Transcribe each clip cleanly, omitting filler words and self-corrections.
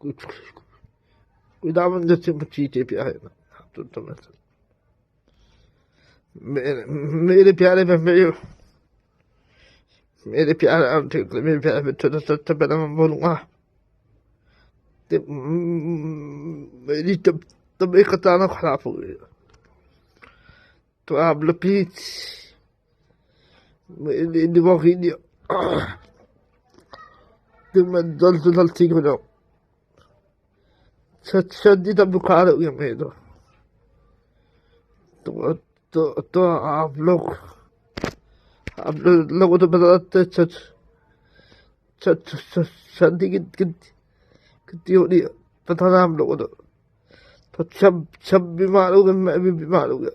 कुछ खुदावन जैसे चीज़ें प्यारे ना तो तुम्हें मेरे प्यारे में मेरे प्यारे ठीक मेरे प्यारे में थोड़ा सा पहले मैं बोलूँगा मेरी तबीयत अचानक खराब हो गई तो आप लोग प्लीज मेरी दुआ कीजिए कि मैं जल्द से जल्द ठीक हो जाऊँ। सर्दी तब बुखार हो गया मेरे तो आप लोगों तो बताते सर्दी कितनी हो रही है पता ना हम लोगों तो सब बीमार हो गए, मैं भी बीमार हो गया।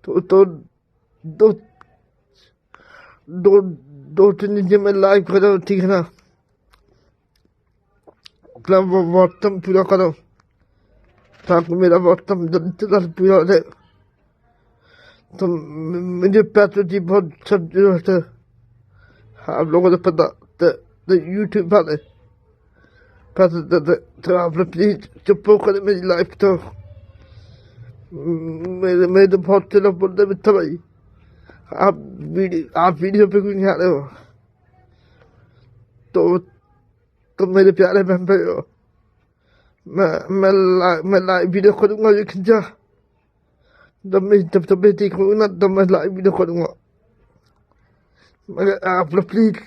तो दो दो दो तीन दिन में लाइव करो, ठीक है ना? अपना वो वार्तम पूरा करो ताकि मेरा वार्तम जल्द से जल्द पूरा हो जाए। तो मुझे पैसों की बहुत सब जरूरत है, आप लोगों को पता तो यूट्यूब वाले पैसे देते तो आप लोग प्लीज चुप करें मेरी लाइफ। तो मेरे तो बहुत से लोग बोलते मित्ता भाई आप वीडियो पे क्यों नहीं आ रहे हो? तो मेरे प्यारे बहन भाई हो, मैं लाइव वीडियो करूँगा, लेकिन जब तबीयत ठीक होगी ना तब मैं लाइव वीडियो करूँगा। मगर आप लोग प्लीज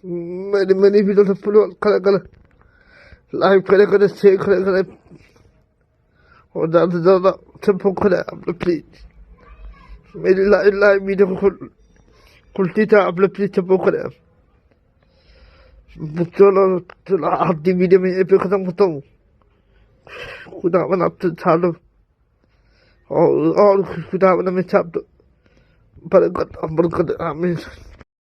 मेरी वीडियो से फॉलो करे लाइव करे शेयर करे और ज़्यादा से ज़्यादा सपोर्ट करे आप लोग प्लीज। मेरी लाइव वीडियो को खुलती था, आप लोग प्लीज सपोर्ट करें। चलो आज की वीडियो में ये पे खत्म करता हूँ। खुदा बना आपसे छाड़ो और खुदा बना में छाप दो बरकत आमीन।